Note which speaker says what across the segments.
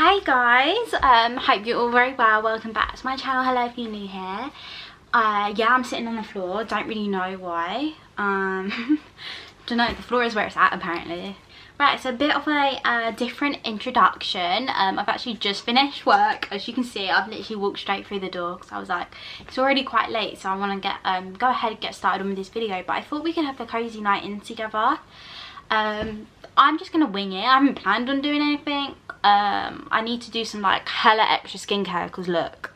Speaker 1: Hi guys, hope you're all very well. Welcome back to my channel. Hello if you're new here. Yeah, I'm sitting on the floor, don't really know why. Don't know, the floor is where it's at apparently. Right, so a bit of a different introduction. I've actually just finished work. As you can see, I've literally walked straight through the door because I was like, it's already quite late, so I want to get go ahead and get started on this video. But I thought we could have a cozy night in together. I'm just gonna wing it. I haven't planned on doing anything. I need to do some like hella extra skincare because look,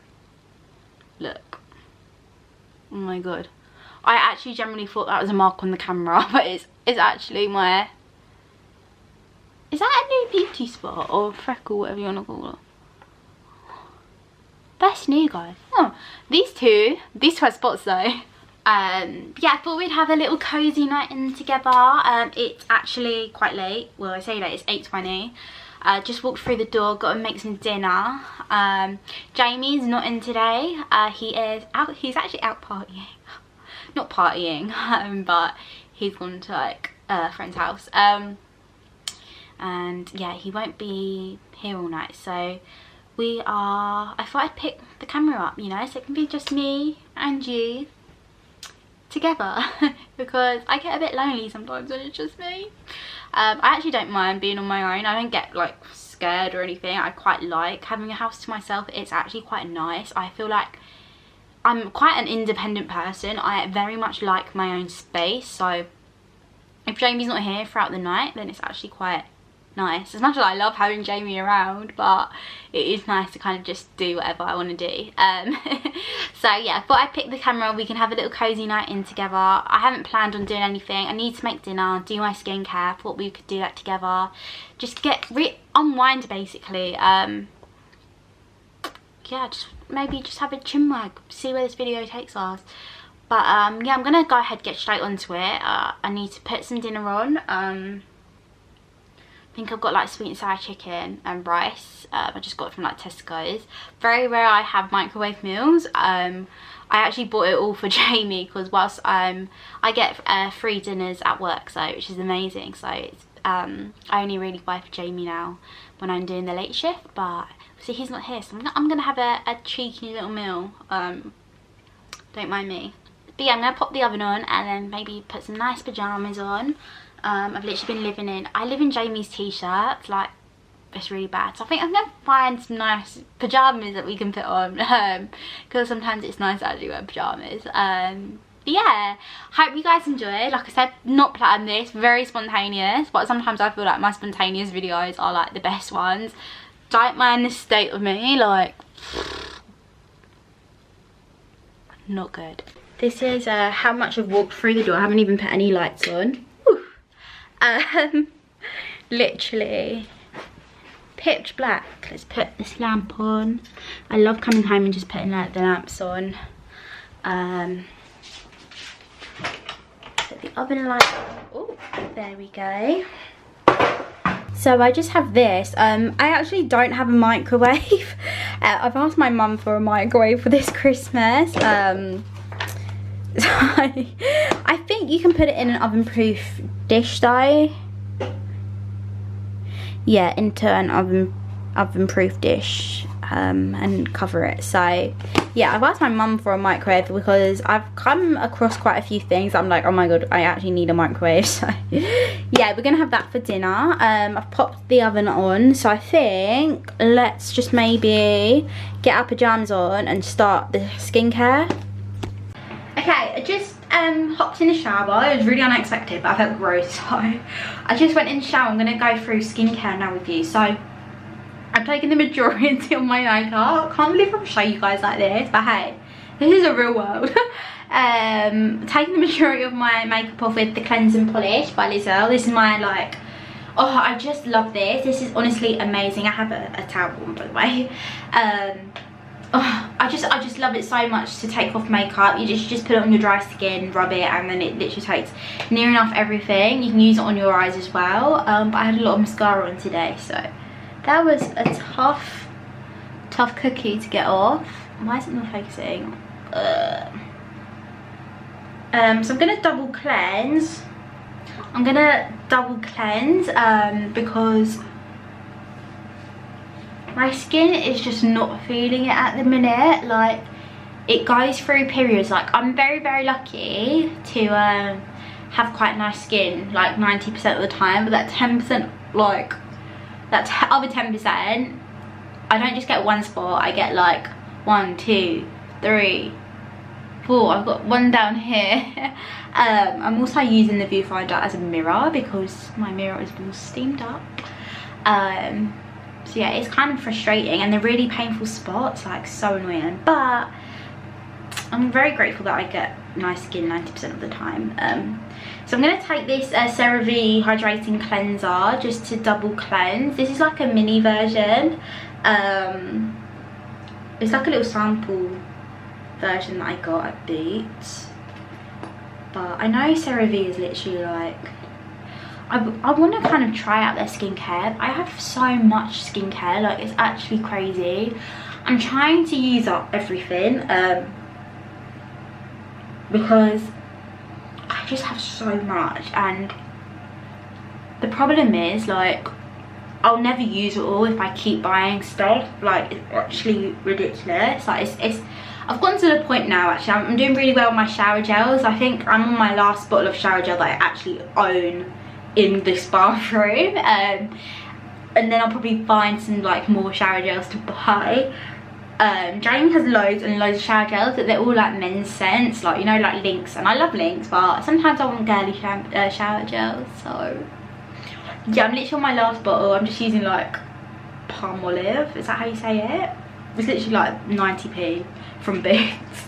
Speaker 1: oh my god, I actually generally thought that was a mark on the camera, but it's actually my, is that a new beauty spot or freckle, whatever you want to call it? That's new, guys. Oh, these two spots though. Yeah, I thought we'd have a little cozy night in together. It's actually quite late. Well, I say late, it's 8:20. Just walked through the door, got to make some dinner. Jamie's not in today. He is out. He's actually out partying. Not partying, but he's gone to like a friend's house. And yeah, he won't be here all night. So I thought I'd pick the camera up, you know, so it can be just me and you together because I get a bit lonely sometimes when it's just me. I actually don't mind being on my own. I don't get like scared or anything. I quite like having a house to myself. It's actually quite nice. I feel like I'm quite an independent person. I very much like my own space, so if Jamie's not here throughout the night then it's actually quite nice. As much as I love having Jamie around, but it is nice to kind of just do whatever I want to do. So yeah, I thought I'd pick the camera. We can have a little cozy night in together. I haven't planned on doing anything. I need to make dinner, do my skincare. Thought we could do that together, just to get unwind basically. Yeah, maybe just have a chin wag, see where this video takes us. But yeah, I'm gonna go ahead and get straight onto it. I need to put some dinner on. I think I've got like sweet and sour chicken and rice. I just got it from like Tesco's. Very rare I have microwave meals. I actually bought it all for Jamie because whilst I get free dinners at work, so which is amazing. So it's, I only really buy for Jamie now when I'm doing the late shift. But see, he's not here, so I'm gonna have a cheeky little meal. Don't mind me. But yeah, I'm gonna pop the oven on and then maybe put some nice pajamas on. I've literally been I live in Jamie's t-shirts, like, it's really bad. So I think I'm going to find some nice pyjamas that we can put on, because sometimes it's nice to actually wear pyjamas. But yeah, hope you guys enjoy. Like I said, not planned this, very spontaneous, but sometimes I feel like my spontaneous videos are like the best ones. Don't mind the state of me, like, not good. This is how much I've walked through the door. I haven't even put any lights on. Literally pitch black. Let's put this lamp on. I love coming home and just putting like the lamps on. Put the oven light on. Oh, there we go. So I just have this. I actually don't have a microwave. I've asked my mum for a microwave for this Christmas. So I think you can put it in an oven-proof dish though. Yeah, into an oven-proof dish and cover it. So yeah, I've asked my mum for a microwave because I've come across quite a few things. I'm like, oh my god, I actually need a microwave. So yeah, we're gonna have that for dinner. I've popped the oven on, so I think let's just maybe get our pajamas on and start the skincare. Okay, I just hopped in the shower. It was really unexpected, but I felt gross, so I just went in the shower. I'm going to go through skincare now with you. So I'm taking the majority of my makeup. Can't believe I'm showing you guys like this, but hey, this is a real world. Taking the majority of my makeup off with the cleansing polish by Lizelle. This is my like, oh, I just love this. This is honestly amazing. I have a towel on, by the way. Oh, I just love it so much to take off makeup. You just put it on your dry skin, rub it, and then it literally takes near enough everything. You can use it on your eyes as well. But I had a lot of mascara on today, so that was a tough cookie to get off. Why is it not focusing? So I'm gonna double cleanse. because my skin is just not feeling it at the minute. Like, it goes through periods. Like, I'm very, very lucky to have quite nice skin, like 90% of the time, but that 10%, like, that other 10%, I don't just get one spot, I get like 1, 2, 3, 4. I've got one down here. I'm also using the viewfinder as a mirror because my mirror is all steamed up. So yeah, it's kind of frustrating, and they're really painful spots, like so annoying, but I'm very grateful that I get nice skin 90% of the time. So I'm going to take this CeraVe Hydrating Cleanser just to double cleanse. This is like a mini version. It's like a little sample version that I got at Boots. But I know CeraVe is literally like... I want to kind of try out their skincare. I have so much skincare, like it's actually crazy. I'm trying to use up everything because I just have so much, and the problem is, like, I'll never use it all if I keep buying stuff. Like, it's actually ridiculous. Like, it's I've gotten to the point now, actually, I'm doing really well with my shower gels. I think I'm on my last bottle of shower gel that I actually own in this bathroom, and then I'll probably find some like more shower gels to buy. Jamie has loads and loads of shower gels, but they're all like men's scents, like, you know, like Lynx, and I love Lynx, but sometimes I want girly shower gels. So yeah, I'm literally on my last bottle. I'm just using like palm olive, is that how you say it? It's literally like 90p from Boots.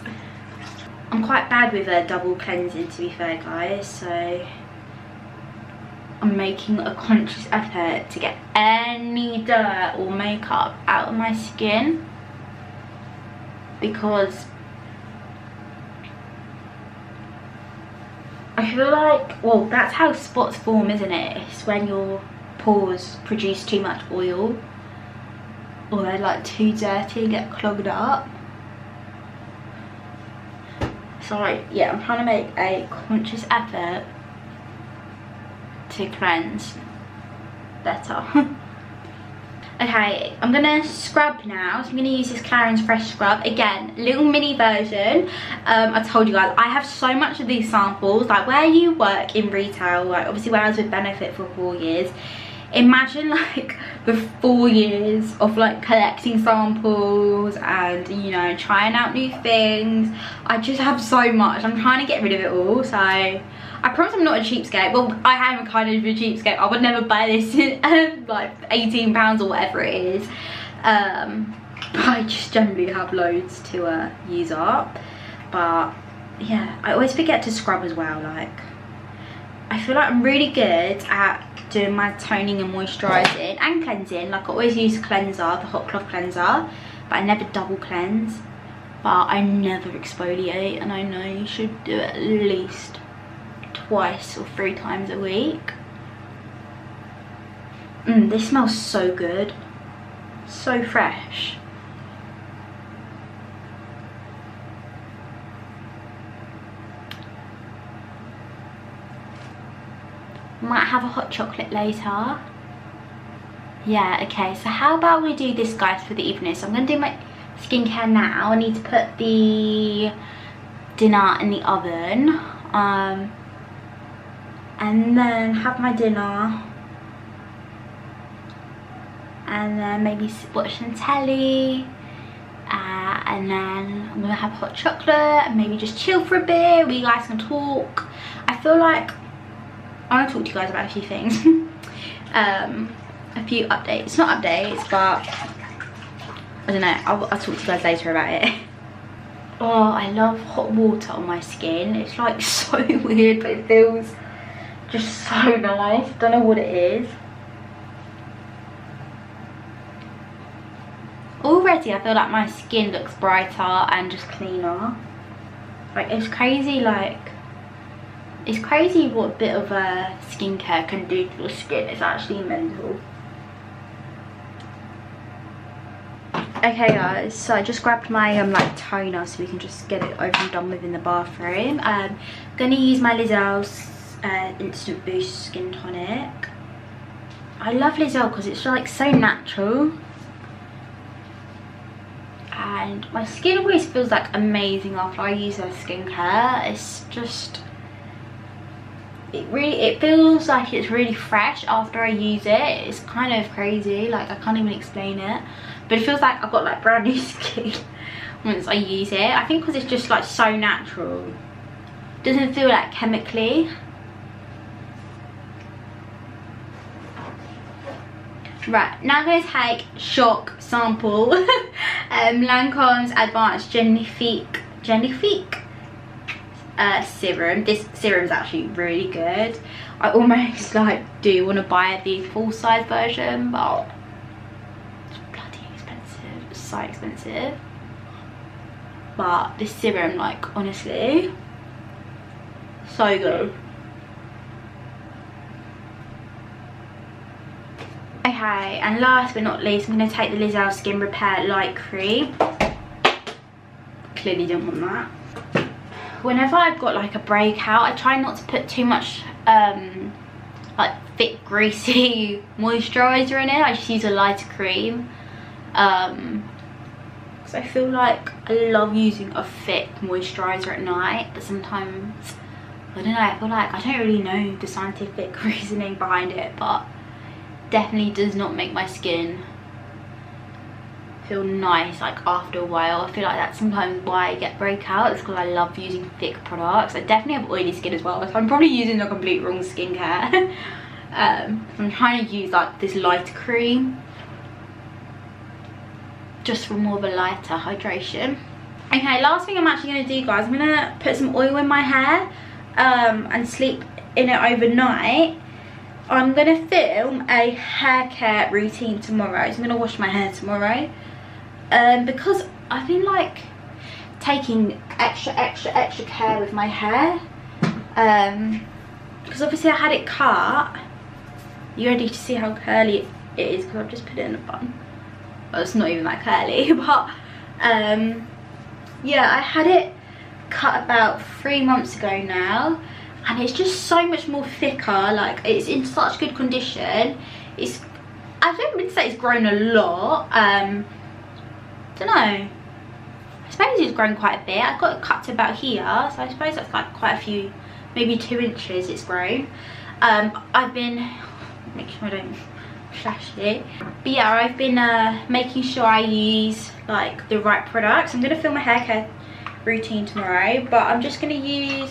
Speaker 1: I'm quite bad with double cleansing, to be fair, guys, so I'm making a conscious effort to get any dirt or makeup out of my skin, because I feel like, well, that's how spots form, isn't it? It's when your pores produce too much oil, or they're like too dirty and get clogged up. So yeah, I'm trying to make a conscious effort to cleanse better. Okay, I'm gonna scrub now. So I'm gonna use this Clarins Fresh Scrub. Again, little mini version. I told you guys, I have so much of these samples. Like, where you work in retail, like obviously where I was with Benefit for 4 years, imagine like the 4 years of like collecting samples and, you know, trying out new things. I just have so much. I'm trying to get rid of it all, so I promise I'm not a cheapskate. Well, I am kind of a cheapskate. I would never buy this like £18 or whatever it is. I just generally have loads to use up. But yeah, I always forget to scrub as well. Like, I feel like I'm really good at doing my toning and moisturising and cleansing. Like, I always use cleanser, the hot cloth cleanser, but I never double cleanse. But I never exfoliate, and I know you should do it at least twice or 3 times a week. This smells so good, so fresh. Might have a hot chocolate later. Yeah, okay, so how about we do this, guys, for the evening? So I'm gonna do my skincare now. I need to put the dinner in the oven, and then have my dinner, and then maybe watch some telly, and then I'm gonna have hot chocolate and maybe just chill for a bit. We guys can talk. I feel like I want to talk to you guys about a few things. A few updates, not updates, but I don't know, I'll talk to you guys later about it. Oh, I love hot water on my skin. It's like so weird, but it feels just so nice. Don't know what it is. Already I feel like my skin looks brighter and just cleaner. Like, it's crazy, like, it's crazy what a bit of skincare can do to your skin. It's actually mental. Okay guys, so I just grabbed my like toner so we can just get it over and done with in the bathroom. I'm gonna use my Lizelle's Instant Boost Skin Tonic. I love Lizelle because it's like so natural. and my skin always feels like amazing after I use their skincare. It's just, it feels like it's really fresh after I use it. It's kind of crazy, like I can't even explain it, but it feels like I've got like brand new skin once I use it. I think because it's just like so natural, it doesn't feel like chemically. Right, now I'm going to take shock sample Lancome's Advanced Genifique serum. This serum is actually really good. I almost like do want to buy the full size version, but it's bloody expensive. It's so expensive. But this serum, like, honestly, so good. Okay, and last but not least, I'm going to take the Lizelle Skin Repair Light Cream. Clearly didn't want that. Whenever I've got like a breakout, I try not to put too much like thick greasy moisturizer in it. I just use a lighter cream because I feel like I love using a thick moisturizer at night, but sometimes I don't know, I feel like I don't really know the scientific reasoning behind it, but definitely does not make my skin feel nice like after a while. I feel like that's sometimes why I get breakouts, because I love using thick products. I definitely have oily skin as well, so I'm probably using the complete wrong skincare. I'm trying to use like this light cream just for more of a lighter hydration. Okay, last thing I'm actually going to do, guys, I'm going to put some oil in my hair and sleep in it overnight. I'm going to film a hair care routine tomorrow, so I'm going to wash my hair tomorrow. Because I've been like taking extra care with my hair, because obviously I had it cut. You ready to see how curly it is? Because I've just put it in a bun. Well, it's not even that curly, but yeah, I had it cut about 3 months ago now, and it's just so much more thicker. Like, it's in such good condition. It's, I don't mean to say it's grown a lot. Don't know, I suppose it's grown quite a bit. I got it cut to about here, so I suppose that's like quite a few, maybe 2 inches it's grown. I've been, make sure I don't flash it, but yeah, I've been making sure I use like the right products. I'm going to film a hair care routine tomorrow, but I'm just going to use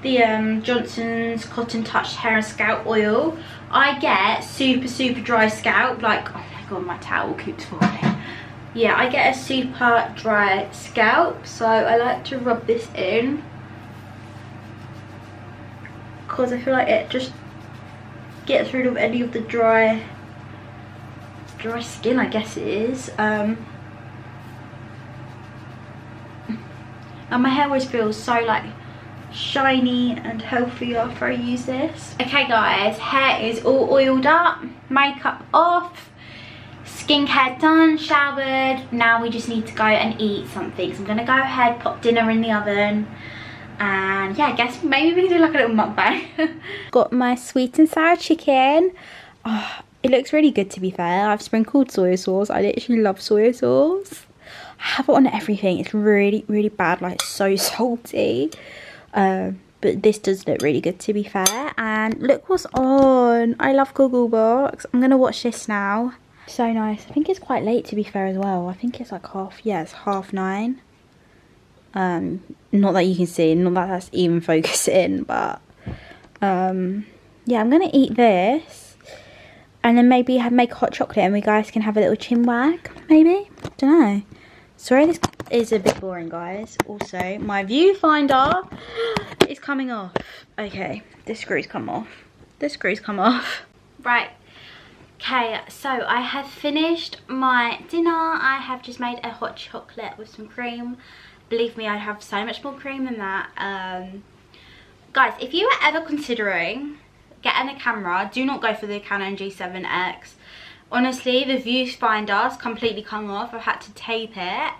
Speaker 1: the Johnson's Cotton Touch Hair and Scalp Oil. I get super dry scalp, like, oh my god, my towel keeps falling. Yeah, I get a super dry scalp, so I like to rub this in because I feel like it just gets rid of any of the dry skin, I guess it is. And my hair always feels so like shiny and healthy after I use this. Okay guys, hair is all oiled up, makeup off, skincare done, showered. Now we just need to go and eat something. So I'm gonna go ahead, pop dinner in the oven, and yeah, I guess maybe we can do like a little mukbang. Got my sweet and sour chicken. Oh, it looks really good, to be fair. I've sprinkled soy sauce. I literally love soy sauce. I have it on everything. It's really bad, like so salty. But this does look really good, to be fair. And look what's on. I love Gogglebox. I'm gonna watch this now. So nice. I think it's quite late, to be fair, as well. I think it's like it's 9:30. Not that you can see, not that that's even focusing, but yeah, I'm gonna eat this and then maybe make hot chocolate and we guys can have a little chin wag, maybe. Don't know. Sorry, this is a bit boring, guys. Also, my viewfinder is coming off. Okay, this screw's come off. This screw's come off. Right. Okay, so I have finished my dinner. I have just made a hot chocolate with some cream. Believe me, I'd have so much more cream than that. Guys, if you are ever considering getting a camera, do not go for the Canon G7X. Honestly, the viewfinder's completely come off. I've had to tape it.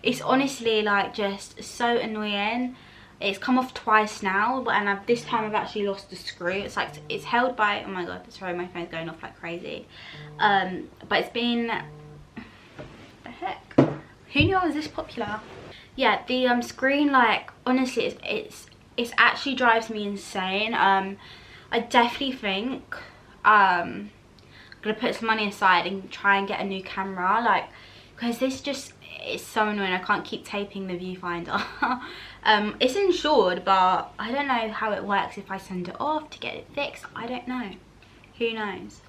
Speaker 1: It's honestly like just so annoying. It's come off twice now, and this time I've actually lost the screw. It's like, it's held by, oh my god, sorry, my phone's going off like crazy. But it's been, heck? Who knew I was this popular? Yeah, the screen, like, honestly, it's actually drives me insane. I definitely think I'm gonna put some money aside and try and get a new camera, like, because this just is so annoying. I can't keep taping the viewfinder. It's insured, but I don't know how it works if I send it off to get it fixed. I don't know. Who knows?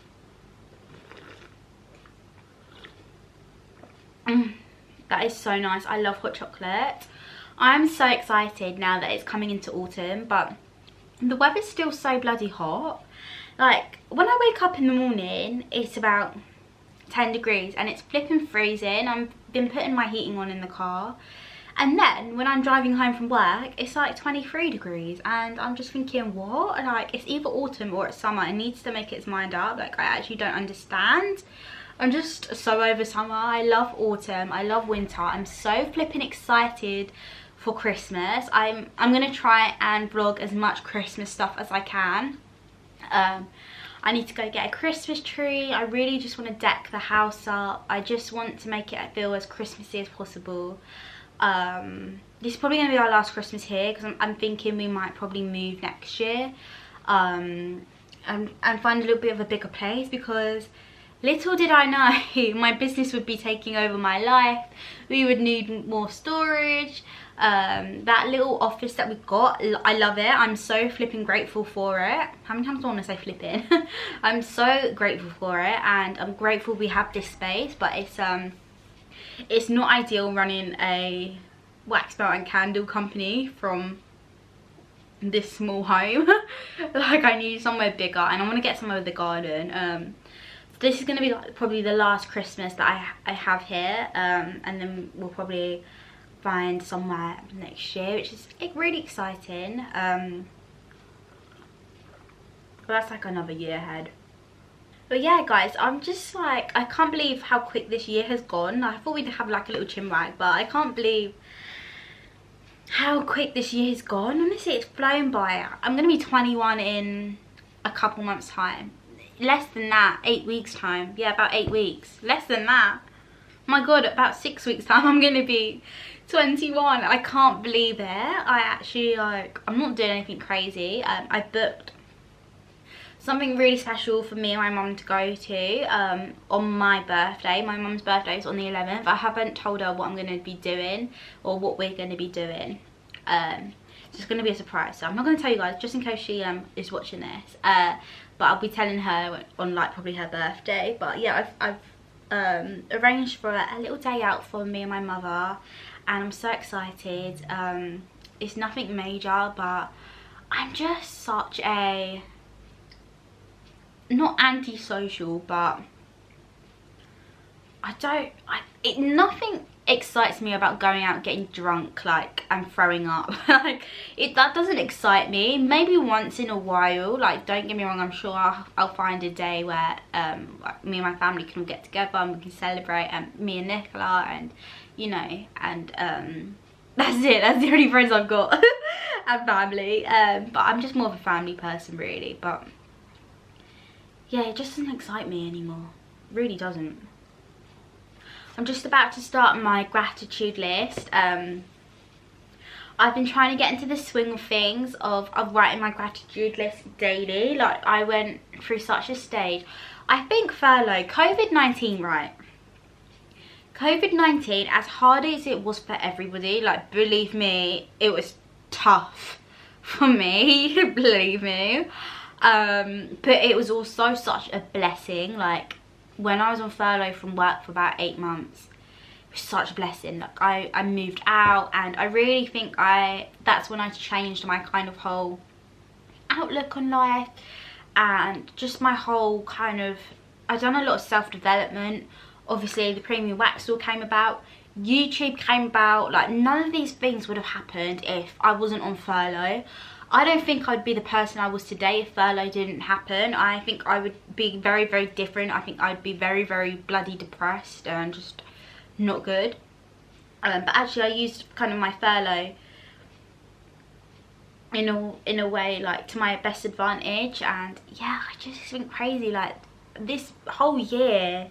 Speaker 1: That is so nice. I love hot chocolate. I'm so excited now that it's coming into autumn, but the weather's still so bloody hot. Like, when I wake up in the morning, it's about 10 degrees and it's flipping freezing. I've been putting my heating on in the car, and then when I'm driving home from work, it's like 23 degrees, and I'm just thinking, what? Like, it's either autumn or it's summer. It needs to make its mind up. Like, I actually don't understand. I'm just so over summer. I love autumn. I love winter. I'm so flipping excited for Christmas. I'm gonna try and vlog as much Christmas stuff as I can. I need to go get a Christmas tree. I really just want to deck the house up. I just want to make it feel as Christmassy as possible. This is probably going to be our last Christmas here, because I'm thinking we might probably move next year, and find a little bit of a bigger place, because little did I know my business would be taking over my life. We would need more storage. That little office that we got, I love it. I'm so flipping grateful for it. How many times do I want to say flipping? I'm so grateful for it, and I'm grateful we have this space, but it's not ideal running a wax melt and candle company from this small home. Like, I need somewhere bigger, and I want to get somewhere with a garden. This is going to be like probably the last Christmas that I have here, and then we'll probably find somewhere next year, which is really exciting. But that's like another year ahead. But yeah, guys, I'm just like, I can't believe how quick this year has gone. I thought we'd have like a little chin wag, but I can't believe how quick this year has gone. Honestly, it's flown by. I'm gonna be 21 in a couple months time. Less than that, 8 weeks time. Yeah, about 8 weeks. Less than that. My god, about 6 weeks time I'm gonna be 21. I can't believe it. I actually, like, I'm not doing anything crazy. I booked something really special for me and my mum to go to on my birthday. My mum's birthday is on the 11th. I haven't told her what I'm going to be doing or what we're going to be doing. It's just going to be a surprise, so I'm not going to tell you guys, just in case she is watching this. But I'll be telling her on like probably her birthday. But yeah, I've arranged for a little day out for me and my mother, and I'm so excited. It's nothing major, but I'm just such a, not antisocial, but nothing excites me about going out getting drunk, like, and throwing up. Like, that doesn't excite me. Maybe once in a while, like, don't get me wrong, I'm sure I'll find a day where like, me and my family can all get together and we can celebrate, and me and Nicola, and you know, and that's it. That's the only friends I've got. And family. But I'm just more of a family person, really. But yeah, it just doesn't excite me anymore. It really doesn't. I'm just about to start my gratitude list. I've been trying to get into the swing of things of writing my gratitude list daily. Like, I went through such a stage. I think furlough, COVID-19, right? COVID-19, as hard as it was for everybody, like, believe me, it was tough for me, believe me. But it was also such a blessing. Like, when I was on furlough from work for about 8 months, it was such a blessing. Like, I moved out, and I really think that's when I changed my kind of whole outlook on life, and just my whole kind of, I've done a lot of self-development. Obviously the Premium Wax Store came about, YouTube came about. Like, none of these things would have happened if I wasn't on furlough. I don't think I'd be the person I was today if furlough didn't happen. I think I would be very, very different. I think I'd be very, very bloody depressed and just not good. But actually I used kind of my furlough in a way, like, to my best advantage. And yeah, I just think crazy, like, this whole year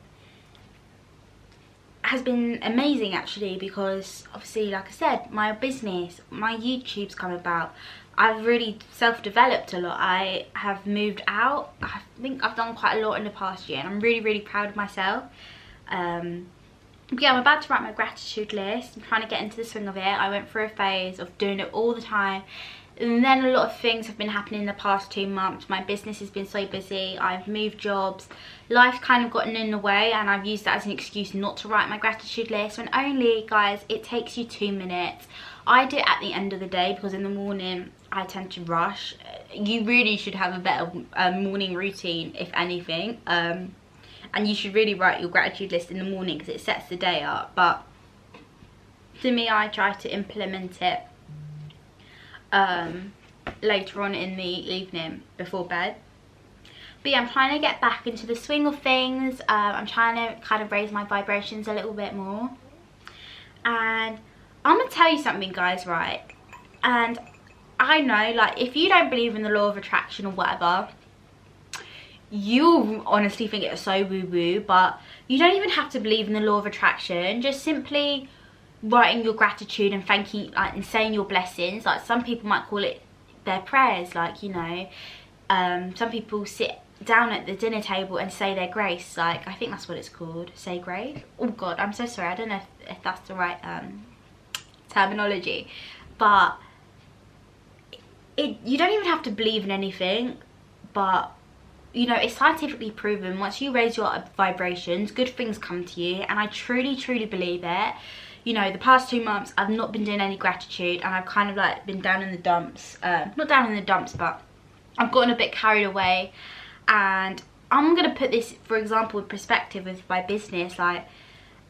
Speaker 1: has been amazing actually, because obviously, like I said, my business, my YouTube's come about. I've really self-developed a lot. I have moved out. I think I've done quite a lot in the past year, and I'm really proud of myself. But yeah, I'm about to write my gratitude list. I'm trying to get into the swing of it. I went through a phase of doing it all the time, and then a lot of things have been happening in the past 2 months. My business has been so busy. I've moved jobs. Life's kind of gotten in the way, and I've used that as an excuse not to write my gratitude list, when only, guys, it takes you 2 minutes. I do it at the end of the day, because in the morning I tend to rush. You really should have a better morning routine, if anything. And you should really write your gratitude list in the morning, because it sets the day up. But to me, I try to implement it later on in the evening before bed. But yeah, I'm trying to get back into the swing of things. I'm trying to kind of raise my vibrations a little bit more. And I'm gonna tell you something, guys, right? And I know, like, if you don't believe in the law of attraction or whatever, you'll honestly think it's so woo-woo, but you don't even have to believe in the law of attraction. Just simply writing your gratitude and thanking, like, and saying your blessings. Like, some people might call it their prayers, like, you know, some people sit down at the dinner table and say their grace. Like, I think that's what it's called, say grace. Oh god, I'm so sorry, I don't know if that's the right terminology, but you don't even have to believe in anything. But you know, it's scientifically proven, once you raise your vibrations, good things come to you. And I truly believe it. You know, the past 2 months I've not been doing any gratitude, and I've kind of like been down in the dumps. Not down in the dumps, but I've gotten a bit carried away. And I'm gonna put this, for example, in perspective with my business. Like,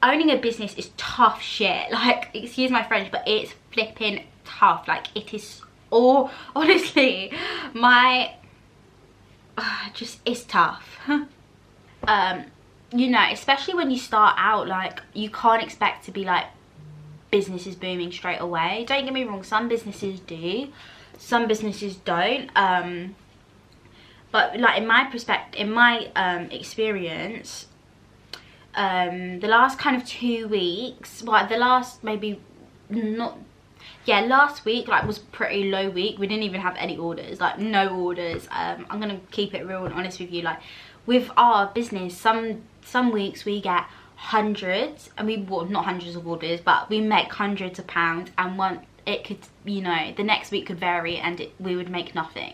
Speaker 1: owning a business is tough shit. Like, excuse my French, but it's flipping tough. Like, it is all, honestly, my just, it's tough. You know, especially when you start out, like, you can't expect to be like, business is booming straight away. Don't get me wrong, some businesses do, some businesses don't. But like, in my perspective, in my experience, the last kind of 2 weeks, well, the last maybe not, yeah, last week, like, was pretty low week. We didn't even have any orders, like, no orders. I'm gonna keep it real and honest with you. Like, with our business, some weeks we get hundreds, and we, well, not hundreds of orders, but we make hundreds of pounds, and it could, you know, the next week could vary, and we would make nothing.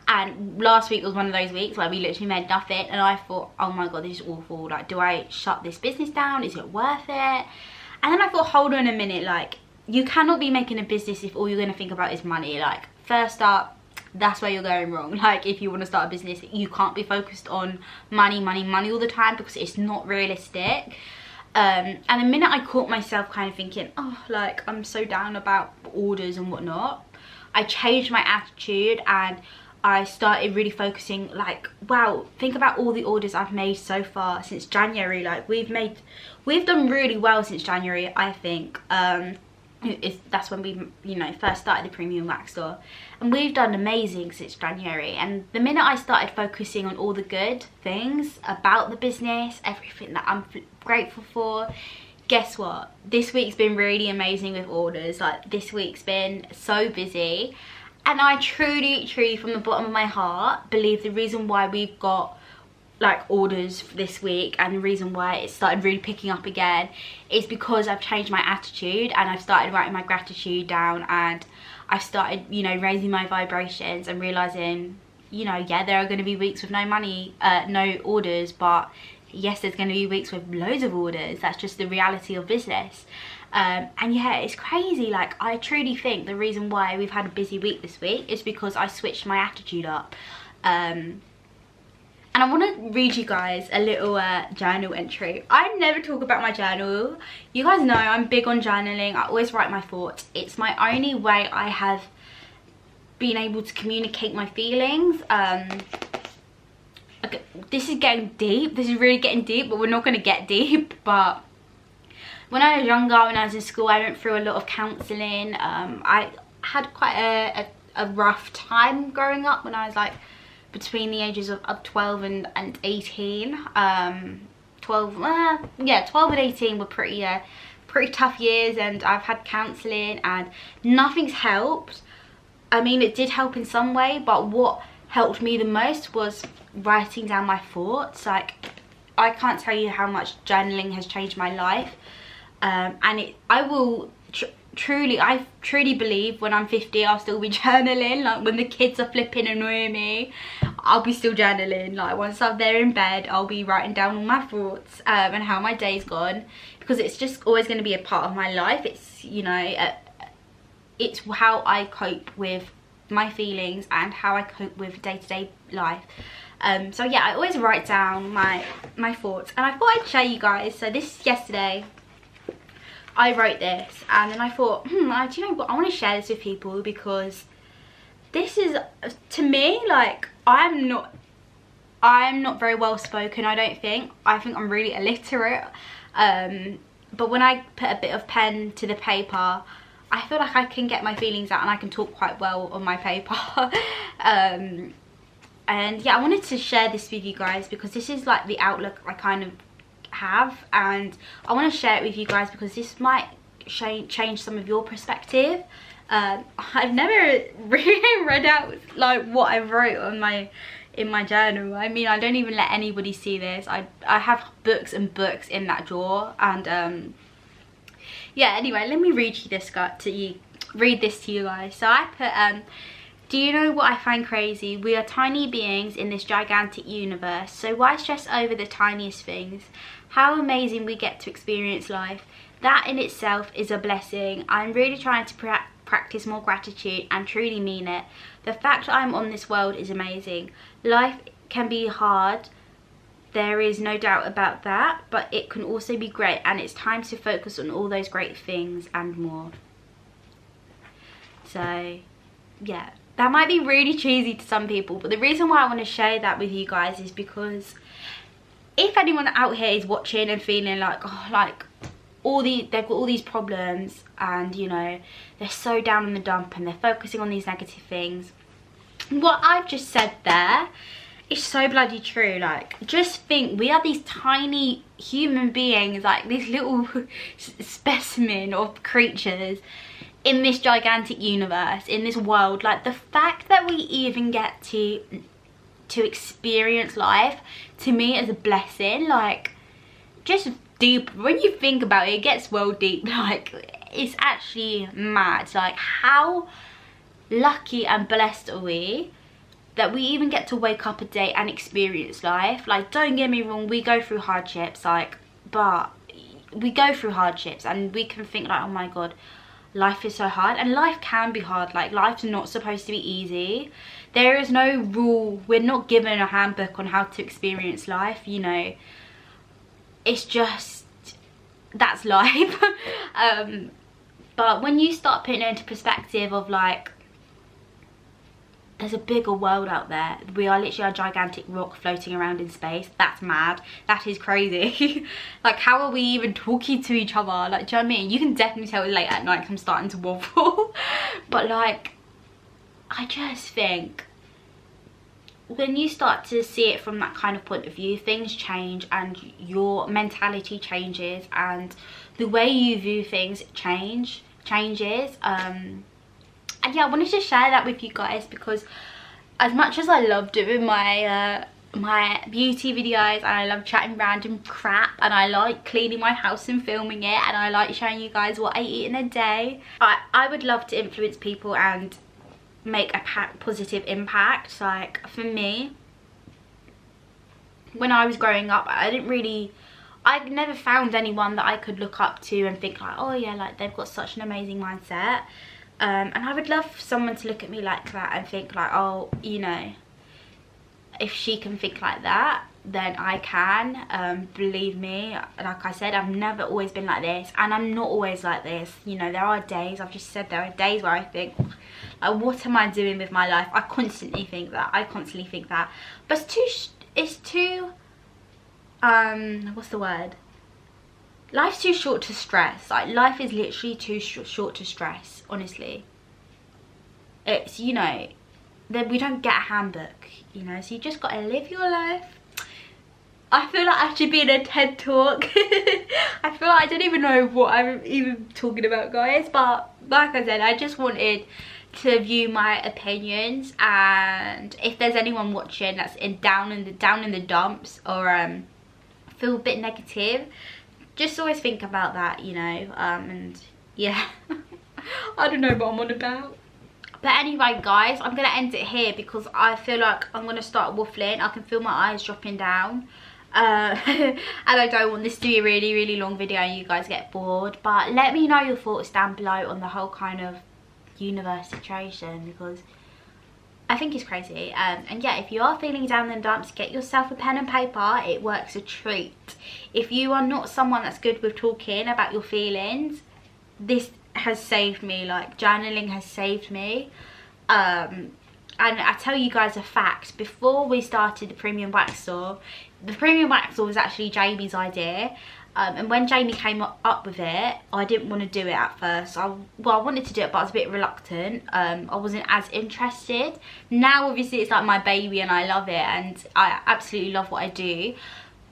Speaker 1: And last week was one of those weeks where we literally made nothing, and I thought, oh my god, this is awful. Like, do I shut this business down? Is it worth it? And then I thought, hold on a minute, like, you cannot be making a business if all you're going to think about is money. Like, first up, that's where you're going wrong. Like, if you want to start a business, you can't be focused on money all the time, because it's not realistic. And the minute I caught myself kind of thinking, oh, like, I'm so down about orders and whatnot, I changed my attitude, and I started really focusing, like, wow, think about all the orders I've made so far since January. Like, we've done really well since January, I think. That's when we, you know, first started the Premium Wax Store, and we've done amazing since January. And the minute I started focusing on all the good things about the business, everything that I'm grateful for, guess what, this week's been really amazing with orders. Like, this week's been so busy, and I truly from the bottom of my heart believe the reason why we've got like orders for this week, and the reason why it started really picking up again, is because I've changed my attitude, and I've started writing my gratitude down, and I've started, you know, raising my vibrations and realizing, you know, yeah, there are going to be weeks with no money, no orders, but yes, there's going to be weeks with loads of orders. That's just the reality of business. And yeah, it's crazy. Like, I truly think the reason why we've had a busy week this week is because I switched my attitude up. And I want to read you guys a little journal entry. I never talk about my journal. You guys know I'm big on journaling. I always write my thoughts. It's my only way I have been able to communicate my feelings. Okay, this is getting deep. This is really getting deep, but we're not going to get deep. But when I was younger, when I was in school, I went through a lot of counselling. I had quite a rough time growing up when I was like between the ages of 12 and 18, 12 12, yeah, 12 and 18 were pretty tough years, and I've had counselling and nothing's helped. I mean, it did help in some way, but what helped me the most was writing down my thoughts. Like, I can't tell you how much journaling has changed my life. And I truly believe when I'm 50 I'll still be journaling. Like, when the kids are flipping annoying me, I'll be still journaling. Like, once I'm there in bed, I'll be writing down all my thoughts and how my day's gone, because it's just always going to be a part of my life. It's, you know, it's how I cope with my feelings and how I cope with day-to-day life. So yeah, I always write down my thoughts, and I thought I'd show you guys. So this is yesterday. I wrote this, and then I thought, do you know what, I want to share this with people, because this is, to me, like, I'm not very well spoken, I don't think. I think I'm really illiterate, but when I put a bit of pen to the paper, I feel like I can get my feelings out and I can talk quite well on my paper. And yeah, I wanted to share this with you guys because this is like the outlook I kind of have, and I want to share it with you guys because this might change some of your perspective. I've never really read out like what I wrote on in my journal. I mean, I don't even let anybody see this. I have books and books in that drawer, and yeah, anyway, let me read this to you guys. So I put, do you know what I find crazy? We are tiny beings in this gigantic universe, so why stress over the tiniest things? How amazing we get to experience life. That in itself is a blessing. I'm really trying to practice more gratitude and truly mean it. The fact that I'm on this world is amazing. Life can be hard, there is no doubt about that, but it can also be great, and it's time to focus on all those great things and more. So yeah, that might be really cheesy to some people, but the reason why I want to share that with you guys is because if anyone out here is watching and feeling like, oh, like they've got all these problems, and you know, they're so down in the dump and they're focusing on these negative things, what I've just said there, it's so bloody true. Like, just think, we are these tiny human beings, like these little specimen of creatures in this gigantic universe, in this world. Like, the fact that we even get to experience life, to me, is a blessing. Like, just deep, when you think about it, it gets well deep. Like, it's actually mad. Like, how lucky and blessed are we that we even get to wake up a day and experience life. Like, don't get me wrong, we go through hardships, like, but we go through hardships and we can think like, oh my god, life is so hard. And life can be hard. Like, life's not supposed to be easy. There is no rule, we're not given a handbook on how to experience life, you know. It's just, that's life. But when you start putting it into perspective of like, there's a bigger world out there. We are literally a gigantic rock floating around in space. That's mad. That is crazy. Like, how are we even talking to each other? Like, do you know what I mean? You can definitely tell late at night 'cause I'm starting to waffle. But like, I just think when you start to see it from that kind of point of view, things change and your mentality changes and the way you view things changes. And yeah, I wanted to share that with you guys because as much as I love doing my my beauty videos, and I love chatting random crap, and I like cleaning my house and filming it, and I like showing you guys what I eat in a day, I would love to influence people and make a positive impact. Like, for me, when I was growing up, I'd never found anyone that I could look up to and think like, oh yeah, like they've got such an amazing mindset. And I would love someone to look at me like that and think like, oh, you know, if she can think like that, then I can. Believe me, like I said, I've never always been like this, and I'm not always like this. You know, there are days, I've just said, there are days where I think, like, what am I doing with my life? I constantly think that. But it's too, what's the word? Life's too short to stress. Like, life is literally too short to stress, honestly. It's, you know, that we don't get a handbook, you know, so you just gotta live your life. I feel like I should be in a TED talk. I feel like I don't even know what I'm even talking about, guys, but like I said, I just wanted to view my opinions, and if there's anyone watching that's down in the dumps, or feel a bit negative, just always think about that, you know. And yeah. I don't know what I'm on about. But anyway, guys, I'm gonna end it here because I feel like I'm gonna start waffling. I can feel my eyes dropping down. And I don't want this to be a really, really long video and you guys get bored. But let me know your thoughts down below on the whole kind of universe situation, because I think it's crazy. And yeah, if you are feeling down in the dumps, get yourself a pen and paper. It works a treat. If you are not someone that's good with talking about your feelings, this has saved me. Like, journaling has saved me. And I tell you guys a fact, before we started the Premium Wax Store, the Premium Wax Store was actually Jamie's idea. And when Jamie came up with it, I didn't want to do it at first. I wanted to do it, but I was a bit reluctant. I wasn't as interested. Now, obviously, it's like my baby and I love it, and I absolutely love what I do.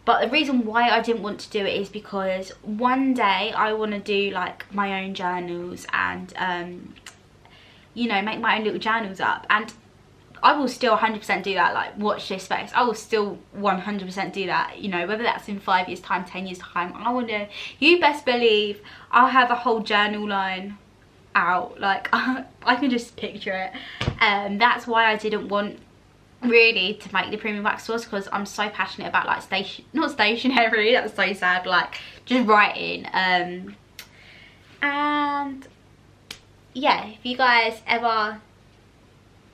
Speaker 1: But the reason why I didn't want to do it is because one day I want to do like my own journals and, you know, make my own little journals up. And I will still 100% do that. Like, watch this space. I will still 100% do that. You know, whether that's in 5 years time, 10 years time. I want to, you best believe I'll have a whole journal line out. Like, I can just picture it. That's why I didn't want really to make the Premium Wax Stores, because I'm so passionate about like not stationery, that's so sad, like just writing. And yeah, if you guys ever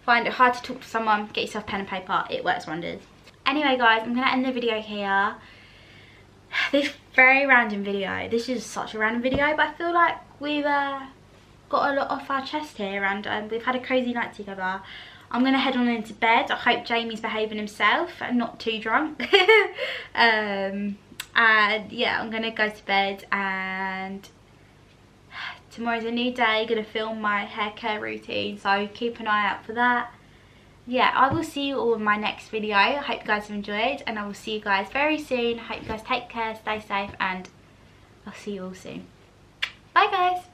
Speaker 1: find it hard to talk to someone, get yourself pen and paper, it works wonders. Anyway, guys, I'm gonna end the video here. This very random video, this is such a random video, but I feel like we've got a lot off our chest here, and we've had a crazy night together. I'm going to head on into bed. I hope Jamie's behaving himself and not too drunk. And yeah, I'm going to go to bed, and tomorrow's a new day. Going to film my hair care routine, so keep an eye out for that. Yeah, I will see you all in my next video. I hope you guys have enjoyed, and I will see you guys very soon. I hope you guys take care, stay safe, and I'll see you all soon. Bye, guys.